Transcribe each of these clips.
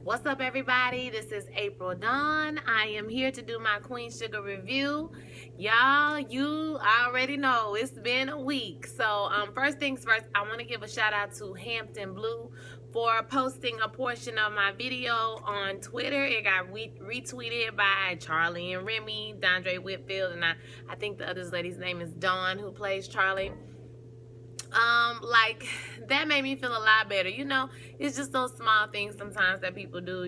What's up, everybody? This is April Dawn. I am here to do my Queen Sugar review. Y'all, you already know it's been a week. So, first things first, I want to give a shout out to Hampton Blue for posting a portion of my video on Twitter. It got retweeted by Charlie and Remy, Dondre Whitfield, and I think the other lady's name is Dawn, who plays Charlie. Like, that made me feel a lot better. It's just those small things sometimes that people do,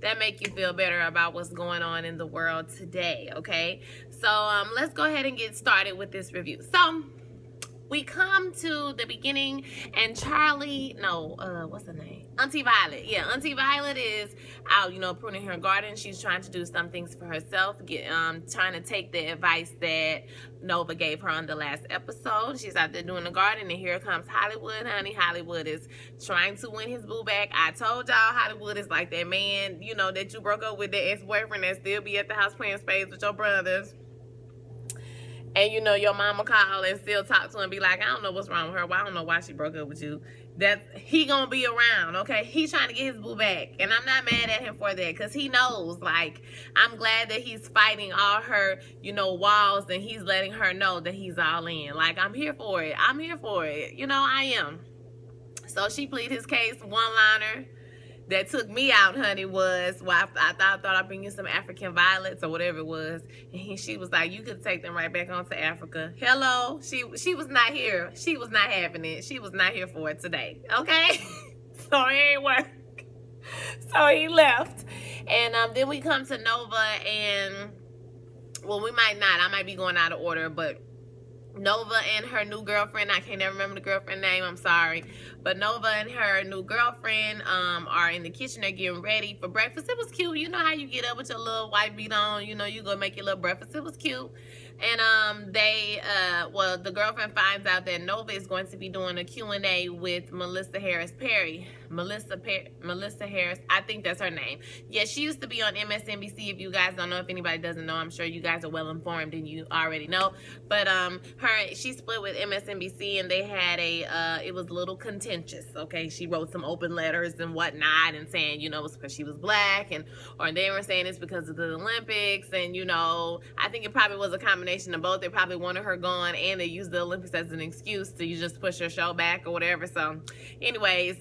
that make you feel better about what's going on in the world today. Okay, so let's go ahead and get started with this review. So we come to the beginning, and what's her name? Auntie Violet. Yeah, Auntie Violet is out, pruning her garden. She's trying to do some things for herself, trying to take the advice that Nova gave her on the last episode. She's out there doing the garden, and here comes Hollywood, honey. Hollywood is trying to win his boo back. I told y'all Hollywood is like that man, that you broke up with, the ex-boyfriend that still be at the house playing spades with your brothers. And your mama call and still talk to him and be like, I don't know what's wrong with her. Well, I don't know why she broke up with you. That he gonna be around, okay? He's trying to get his boo back. And I'm not mad at him for that, because he knows, like, I'm glad that he's fighting all her, walls, and he's letting her know that he's all in. Like, I'm here for it. I'm here for it. I am. So she plead his case. One-liner that took me out, honey, was, well, I thought I'd bring you some African violets or whatever it was. And she was like, you could take them right back on to Africa. Hello? She was not here. She was not having it. She was not here for it today. Okay? So it ain't work. So he left. And then we come to Nova, and, well, we might not. I might be going out of order, but Nova and her new girlfriend, I can't ever remember the girlfriend name, I'm sorry, but Nova and her new girlfriend are in the kitchen. They're getting ready for breakfast. It was cute. You know how you get up with your little white beat on, you go make your little breakfast. It was cute. And the girlfriend finds out that Nova is going to be doing a Q&A with Melissa Harris Perry. Melissa Harris, I think that's her name. Yeah, she used to be on MSNBC. If you guys don't know, if anybody doesn't know, I'm sure you guys are well informed and you already know. But she split with MSNBC, and they had it was a little contentious. Okay, she wrote some open letters and whatnot, and saying, it was because she was black, or they were saying it's because of the Olympics, and I think it probably was a combination of both. They probably wanted her gone, and they used the Olympics as an excuse to just push her show back or whatever. So, anyways,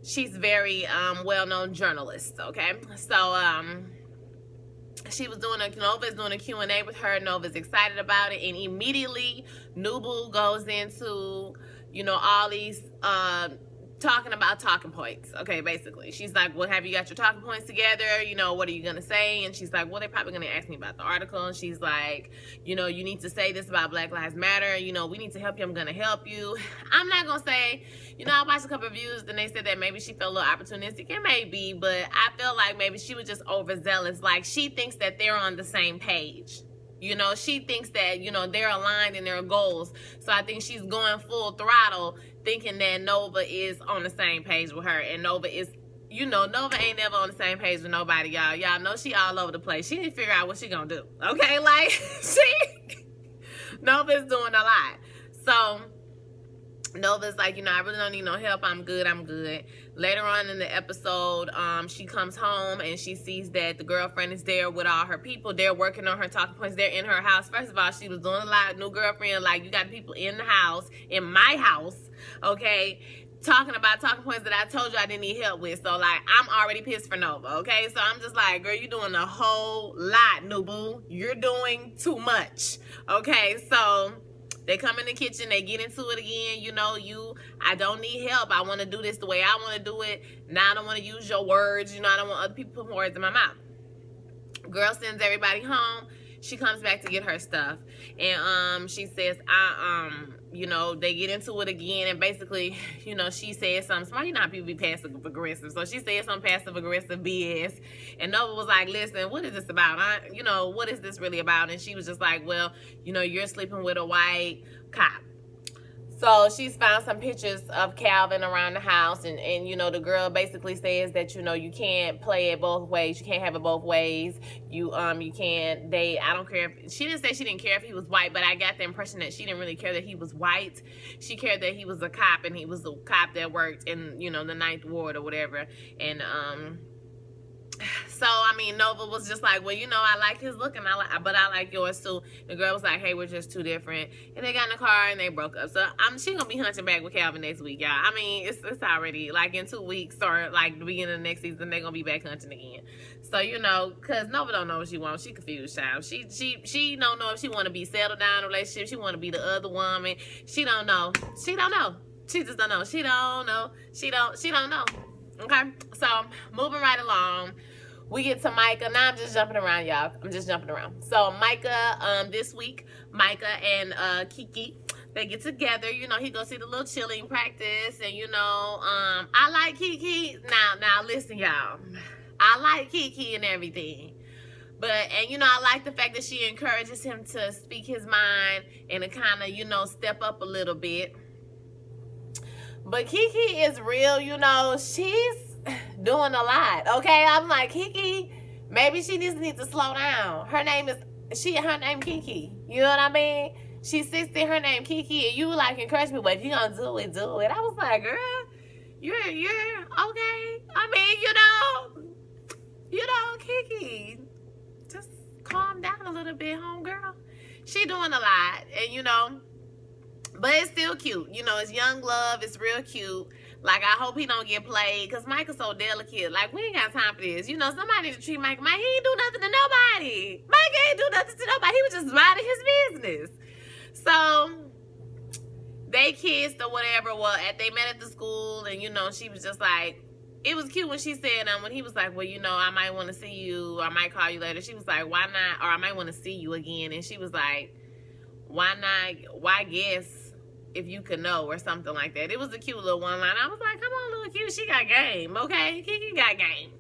she's very well-known journalist. Okay, so Nova's doing a Q&A with her. Nova's excited about it, and immediately Nubu goes into all these talking about talking points. Okay, basically she's like, well, have you got your talking points together? What are you gonna say? And she's like, well, they're probably gonna ask me about the article. And she's like, you need to say this about Black Lives Matter. We need to help you. I'm gonna help you. I'm not gonna say, I watched a couple of reviews, and they said that maybe she felt a little opportunistic. It may be, but I feel like maybe she was just overzealous. Like, she thinks that they're on the same page. She thinks that, they're aligned in their goals. So I think she's going full throttle, thinking that Nova is on the same page with her. And Nova is, Nova ain't never on the same page with nobody, y'all. Y'all know she all over the place. She didn't figure out what she gonna do. Okay, like, Nova's doing a lot. So Nova's like, I really don't need no help. I'm good. Later on in the episode, she comes home and she sees that the girlfriend is there with all her people. They're working on her talking points. They're in her house. First of all, she was doing a lot. New girlfriend, like, you got people in the house, in my house, okay, talking about talking points that I told you I didn't need help with. So, like, I'm already pissed for Nova, okay? So I'm just like, girl, you're doing a whole lot, Nubu. You're doing too much, okay? So they come in the kitchen, they get into it again. I don't need help. I want to do this the way I want to do it. Now I don't want to use your words. I don't want other people putting words in my mouth. Girl sends everybody home. She comes back to get her stuff. And she says, they get into it again. And basically, she says something smart. How people be passive aggressive. So she said some passive aggressive BS. And Nova was like, listen, what is this about? What is this really about? And she was just like, well, you're sleeping with a white cop. So she's found some pictures of Calvin around the house, and you know, the girl basically says that, you know, you can't play it both ways. You can't have it both ways. You can't date. I don't care if she didn't say she didn't care if he was white, but I got the impression that she didn't really care that he was white. She cared that he was a cop, and he was a cop that worked in, you know, the Ninth Ward or whatever. And so I mean, Nova was just like, well, you know, I like his look, but I like yours too. The girl was like, hey, we're just too different, and they got in the car and they broke up. So she gonna be hunting back with Calvin next week, y'all. I mean, it's already like in 2 weeks or like the beginning of next season, they gonna be back hunting again. So you know, cause Nova don't know what she wants. She confused, child. She don't know if she want to be settled down in a relationship. She want to be the other woman. She don't know. She don't know. She just don't know. She don't know. She don't know. Okay, so moving right along. We get to Micah. Now I'm just jumping around, y'all. I'm just jumping around. So Micah, this week, Micah and Kiki, they get together. You know, he go see the little cheerleading practice, and you know, I like Kiki. Now listen, y'all. I like Kiki and everything, and you know, I like the fact that she encourages him to speak his mind and to kind of, you know, step up a little bit. But Kiki is real, you know. She's doing a lot, okay? I'm like, Kiki, maybe she just needs to slow down. Her name Kiki. You know what I mean? She's 60, her name Kiki, and you like encourage me, but if you gonna do it, do it. I was like, girl, you're okay. I mean, you know, Kiki, just calm down a little bit, homegirl. She doing a lot, and you know, but it's still cute. You know, it's young love. It's real cute. Like, I hope he don't get played, because Micah's so delicate. Like, we ain't got time for this. You know, somebody need to treat Micah. He ain't do nothing to nobody. Micah ain't do nothing to nobody. He was just minding his business. So, they kissed or whatever. Well, they met at the school, and, you know, she was just like, it was cute when she said, when he was like, well, you know, I might want to see you. I might call you later. She was like, why not? Or I might want to see you again. And she was like, why not? Why guess? If you could know, or something like that. It was a cute little one line. I was like, come on, little cute. She got game, okay? Kiki got game.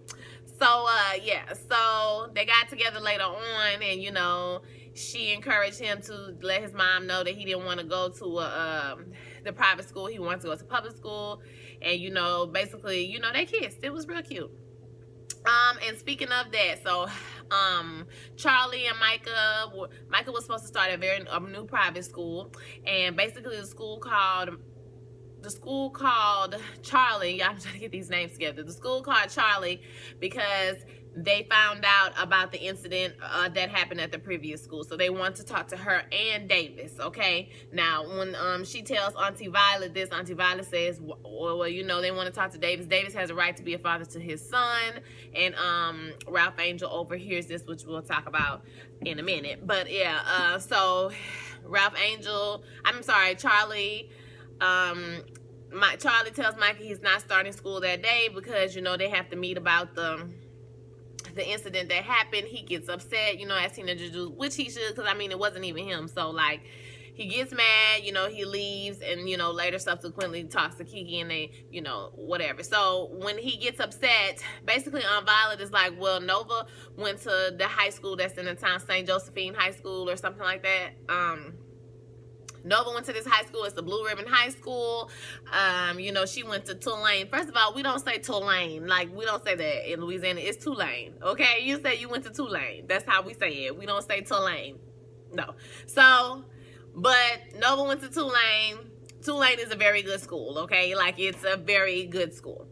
So, yeah. So, they got together later on, and, you know, she encouraged him to let his mom know that he didn't want to go to the private school. He wanted to go to public school. And, you know, basically, you know, they kissed. It was real cute. And speaking of that, so Charlie and Micah was supposed to start a new private school, and basically the school called Charlie. Y'all, I'm trying to get these names together. The school called Charlie because they found out about the incident that happened at the previous school. So they want to talk to her and Davis, okay? Now, when she tells Auntie Violet this, Auntie Violet says, well, you know, they want to talk to Davis. Davis has a right to be a father to his son. And Ralph Angel overhears this, which we'll talk about in a minute. But, yeah, so Charlie... Charlie tells Micah he's not starting school that day because, you know, they have to meet about the incident that happened. He gets upset, you know, as teenagers do, which he should, because I mean, it wasn't even him. So like, he gets mad, you know, he leaves, and you know, later subsequently talks to Kiki, and they, you know, whatever. So when he gets upset, basically Violet is like, well, Nova went to the high school that's in the town, St. Josephine High School or something like that. Nova went to this high school. It's the Blue Ribbon High School. You know, she went to Tulane. First of all, we don't say Tulane. Like, we don't say that in Louisiana. It's Tulane, okay? You say you went to Tulane. That's how we say it. We don't say Tulane. No. So, but Nova went to Tulane. Tulane is a very good school, okay? Like, it's a very good school.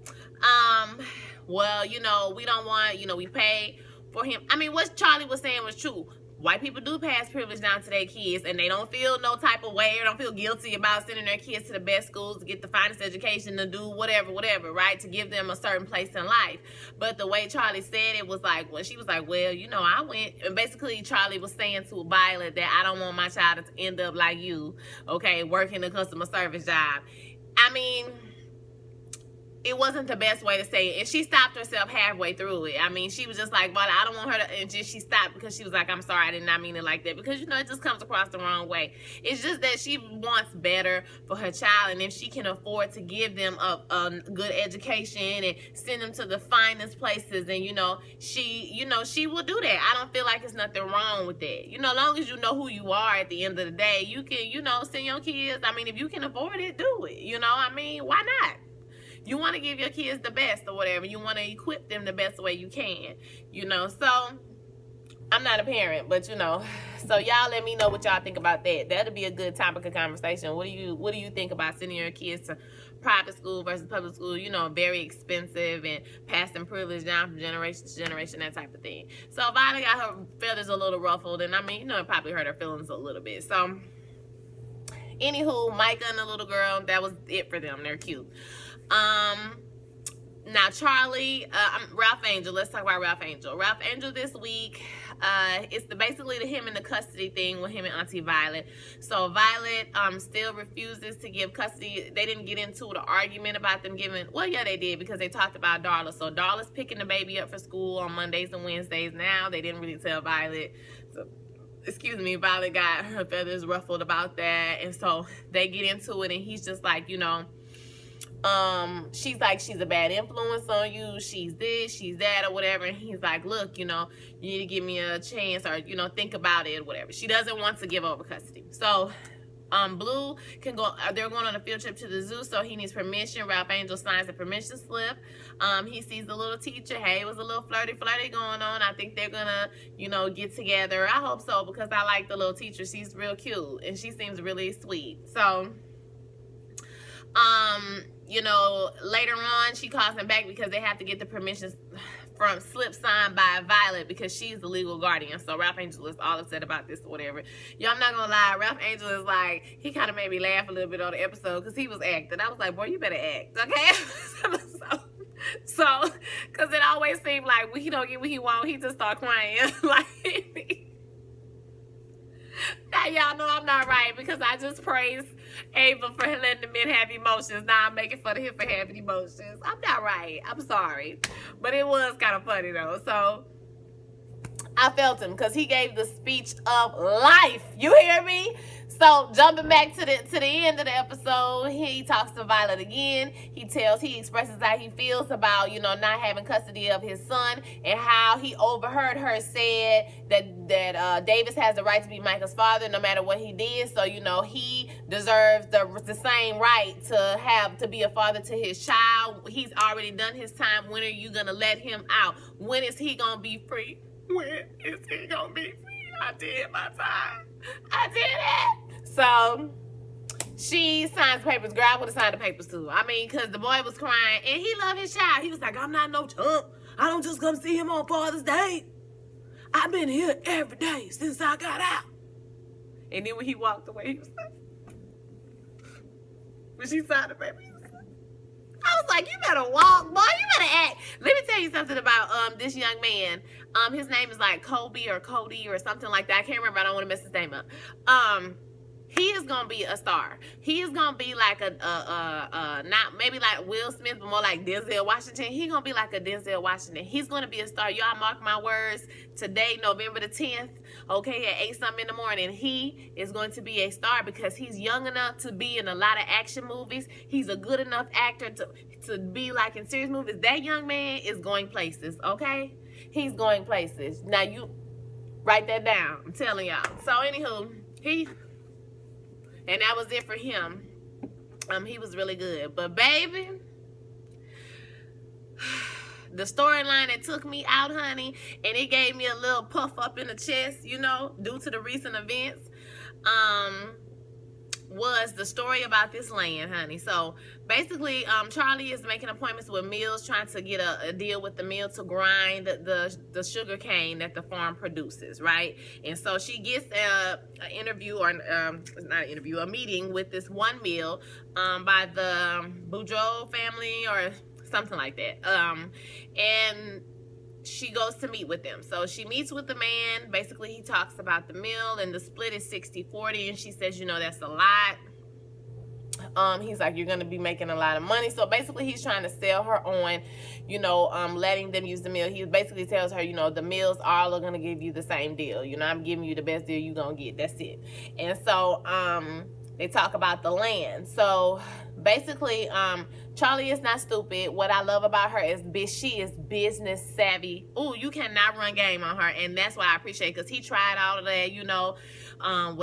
Well, you know, we don't want, you know, we pay for him. I mean, what Charlie was saying was true. White people do pass privilege down to their kids, and they don't feel no type of way or don't feel guilty about sending their kids to the best schools to get the finest education, to do whatever, right? To give them a certain place in life. But the way Charlie said it was like, when she was like, well, you know, I went, and basically Charlie was saying to Violet that I don't want my child to end up like you, okay, working a customer service job. I mean, it wasn't the best way to say it. And she stopped herself halfway through it. I mean, she was just like, but I don't want her to, and just she stopped because she was like, I'm sorry, I did not mean it like that. Because, you know, it just comes across the wrong way. It's just that she wants better for her child. And if she can afford to give them a good education and send them to the finest places, and, she will do that. I don't feel like there's nothing wrong with that. As long as you know who you are at the end of the day, you can, send your kids. I mean, if you can afford it, do it. I mean, why not? You want to give your kids the best or whatever. You want to equip them the best way you can, So I'm not a parent, but so y'all let me know what y'all think about that. That'll be a good topic of conversation. What do you think about sending your kids to private school versus public school? Very expensive and passing privilege down from generation to generation, that type of thing. So Violet got her feathers a little ruffled, and I mean, it probably hurt her feelings a little bit. So anywho, Micah and the little girl, that was it for them. They're cute. Now Charlie, Ralph Angel. Let's talk about Ralph Angel. Ralph Angel this week, it's basically the him in the custody thing with him and Auntie Violet. So Violet still refuses to give custody. They didn't get into the argument about them giving. Well, yeah, they did, because they talked about Darla. So Darla's picking the baby up for school on Mondays and Wednesdays now. They didn't really tell Violet. So, Violet got her feathers ruffled about that, and so they get into it, and he's just like, she's like, she's a bad influence on you, she's this, she's that, or whatever. And he's like, look, you need to give me a chance, or think about it, or whatever. She doesn't want to give over custody. So Blue can go, they're going on a field trip to the zoo, so he needs permission. Ralph Angel signs the permission slip. He sees the little teacher. Hey, it was a little flirty going on. I think they're gonna get together. I hope so, because I like the little teacher. She's real cute and she seems really sweet. So later on, she calls him back because they have to get the permission from slip signed by Violet, because she's the legal guardian. So Ralph Angel is all upset about this or whatever. Yo, I'm not gonna lie, Ralph Angel is like, he kind of made me laugh a little bit on the episode because he was acting. I was like, boy, you better act, okay? so because it always seemed like when he don't get what he want, he just start crying. Like, now y'all know I'm not right, because I just praised Ava for letting the men have emotions. Now I'm making fun of him for having emotions. I'm not right. I'm sorry. But it was kind of funny though. So I felt him, because he gave the speech of life. You hear me? So jumping back to the end of the episode, he talks to Violet again. He expresses how he feels about, not having custody of his son, and how he overheard her say that Davis has the right to be Micah's father no matter what he did. So, he deserves the same right to be a father to his child. He's already done his time. When are you going to let him out? When is he going to be free? When is he going to be free? I did my time. I did it. So she signs the papers. Girl, I would have signed the papers too. I mean, because the boy was crying and he loved his child. He was like, I'm not no chump. I don't just come see him on Father's Day. I've been here every day since I got out. And then when he walked away, he was like, when she signed the paper, he was like, I was like, you better walk, boy. You better act. Let me tell you something about this young man. His name is like Kobe or Cody or something like that. I can't remember. I don't want to mess his name up. He is gonna be a star. He is gonna be like not maybe like Will Smith, but more like Denzel Washington. He's gonna be like a Denzel Washington. He's gonna be a star. Y'all mark my words. Today, November the 10th, okay, at 8 something in the morning, he is going to be a star, because he's young enough to be in a lot of action movies. He's a good enough actor to be like in serious movies. That young man is going places, okay? He's going places. Now you write that down. I'm telling y'all. So anywho, and that was it for him. He was really good. But baby, the storyline that took me out, honey, and it gave me a little puff up in the chest, due to the recent events, was the story about this land, honey. So basically, Charlie is making appointments with mills, trying to get a deal with the mill to grind the sugar cane that the farm produces, right? And so she gets an interview, or not an interview, a meeting with this one mill by the Boudreaux family or something like that. And she goes to meet with them. So she meets with the man. Basically, he talks about the mill, and the split is 60-40, and she says, that's a lot. He's like, you're going to be making a lot of money. So basically he's trying to sell her on, letting them use the meal. He basically tells her, the meals all are going to give you the same deal. I'm giving you the best deal you're going to get. That's it. And so they talk about the land. So basically, Charlie is not stupid. What I love about her is she is business savvy. Ooh, you cannot run game on her, and that's what I appreciate, because he tried all of that, you're trying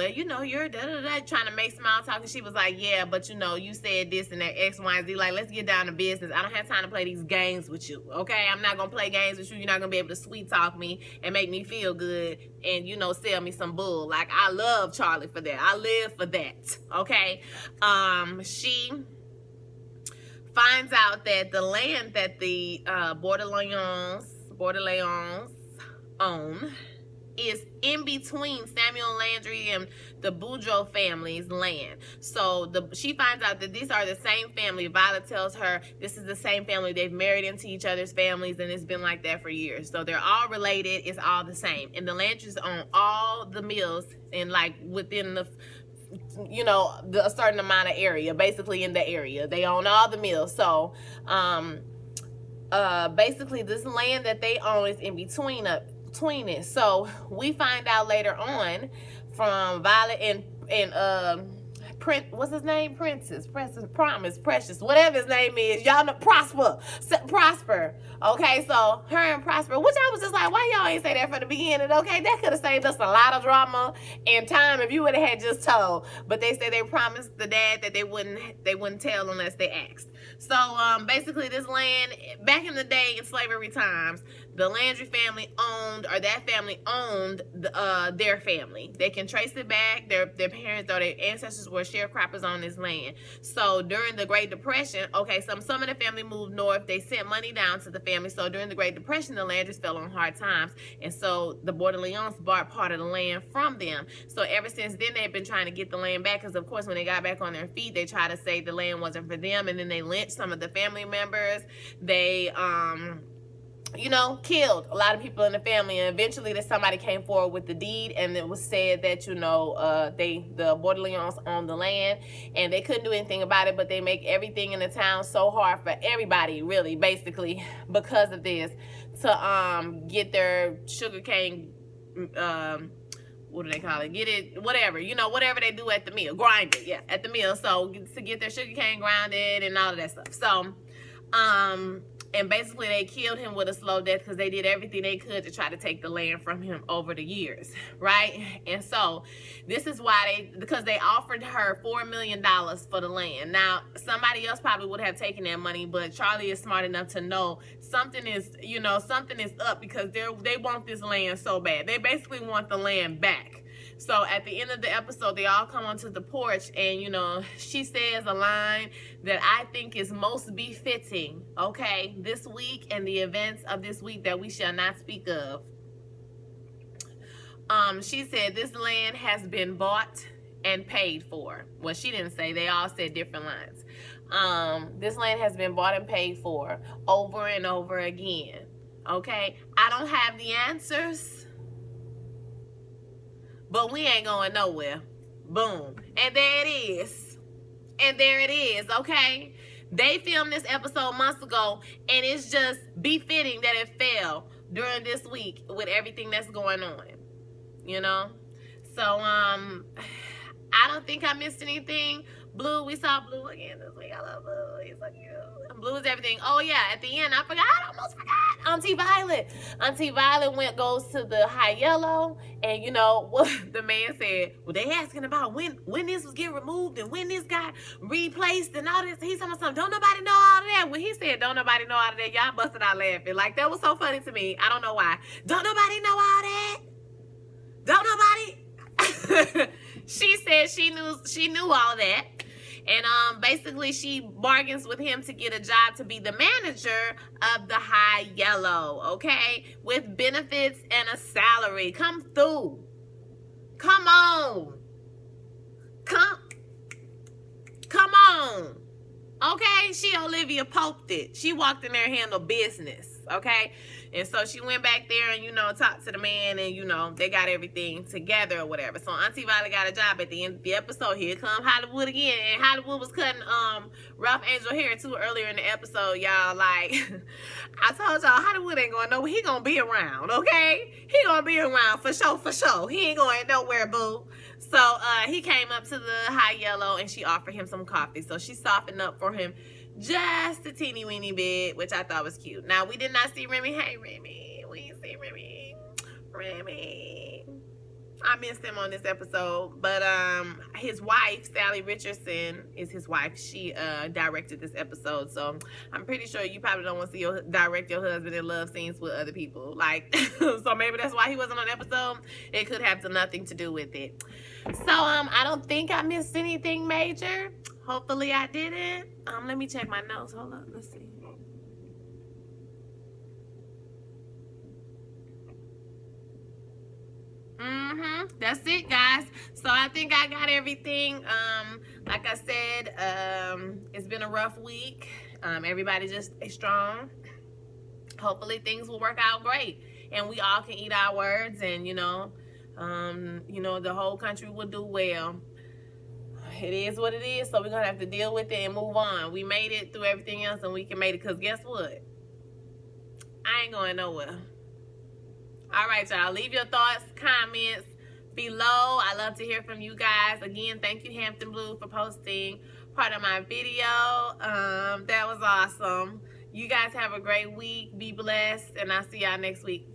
to make small talk, and she was like, yeah, but you said this and that, X, Y, and Z. Like, let's get down to business. I don't have time to play these games with you, okay? I'm not gonna play games with you. You're not gonna be able to sweet talk me and make me feel good and sell me some bull. Like, I love Charlie for that. I live for that, okay? She finds out that the land that the Bordelons own is in between Samuel Landry and the Boudreaux family's land. So she finds out that these are the same family. Violet tells her this is the same family. They've married into each other's families, and it's been like that for years. So they're all related. It's all the same. And the Landrys own all the mills and within a certain amount of area, basically in the area. They own all the mills. So basically this land that they own is in between it. So we find out later on from Violet and what's his name? Precious, whatever his name is. Y'all know Prosper. Okay, so her and Prosper, which I was just like, why y'all ain't say that from the beginning? Okay, that could have saved us a lot of drama and time if you would have had just told. But they said they promised the dad that they wouldn't tell unless they asked. So basically this land, back in the day in slavery times, the Landry family owned their family. They can trace it back. Their parents or their ancestors were sharecroppers on this land. So during the Great Depression, okay, some of the family moved north. They sent money down to the family. So during the Great Depression, the Landrys fell on hard times. And so the Bordelons bought part of the land from them. So ever since then, they've been trying to get the land back, because of course, when they got back on their feet, they tried to say the land wasn't for them. And then they lynched some of the family members. They, killed a lot of people in the family, and eventually somebody came forward with the deed, and it was said that the Bordelons owned the land, and they couldn't do anything about it, but they make everything in the town so hard for everybody, really, basically, because of this, to get their sugarcane, what do they call it? Get it, whatever, whatever they do at the mill, grind it, yeah, at the mill. So to get their sugarcane grounded and all of that stuff. So, and basically they killed him with a slow death, because they did everything they could to try to take the land from him over the years, right? And so this is why because they offered her $4 million for the land. Now, somebody else probably would have taken that money, but Charlie is smart enough to know something is up, because they want this land so bad. They basically want the land back. So at the end of the episode, they all come onto the porch, and, she says a line that I think is most befitting, okay, this week and the events of this week that we shall not speak of. She said, this land has been bought and paid for. Well, she didn't say. They all said different lines. This land has been bought and paid for over and over again, okay? I don't have the answers, but we ain't going nowhere. Boom. And there it is. And there it is, okay? They filmed this episode months ago, and it's just befitting that it fell during this week with everything that's going on, So, I don't think I missed anything. Blue, we saw Blue again this week. I love Blue. He's so cute. Blue is everything. Oh, yeah, at the end, I almost forgot. Auntie Violet goes to the High Yellow, and what the man said, well, they asking about when this was getting removed and when this got replaced and all this. He's talking about something, don't nobody know all of that. When he said don't nobody know all of that, y'all busted out laughing. Like, that was so funny to me. I don't know why. Don't nobody know all that? Don't nobody? She said she knew all of that. And basically she bargains with him to get a job to be the manager of the High Yellow, okay? With benefits and a salary. Come through. Come on. Come on. Okay? She Olivia Pope it. She walked in there and handled business. okay? And so she went back there and, you know, talked to the man, and, you know, they got everything together or whatever. So Auntie Violet got a job at the end of the episode. Here come Hollywood again. And Hollywood was cutting Ralph Angel hair too earlier in the episode, y'all. Like, I told y'all, Hollywood ain't going nowhere. He gonna be around, okay? He gonna be around for sure, for sure. He ain't going nowhere, boo. So he came up to the High Yellow and she offered him some coffee. So she softened up for him just a teeny weeny bit, which I thought was cute. Now, we did not see Remy. Hey, Remy. We didn't see Remy. Remy. I missed him on this episode. But his wife, Sally Richardson, is his wife. She directed this episode. So I'm pretty sure you probably don't want to see direct your husband in love scenes with other people. Like, so maybe that's why he wasn't on the episode. It could have nothing to do with it. So I don't think I missed anything major. Hopefully I didn't. Let me check my notes. Hold up. Let's see. That's it, guys. So I think I got everything. Like I said, it's been a rough week. Everybody just stay strong. Hopefully things will work out great, and we all can eat our words, and you know, the whole country will do well. It is what it is, so we're gonna have to deal with it and move on. We made it through everything else, and we can make it, because guess what? I ain't going nowhere. All right, y'all. Leave your thoughts, comments below. I love to hear from you guys. Again, thank you, Hampton Blue, for posting part of my video. That was awesome. You guys have a great week. Be blessed, and I'll see y'all next week.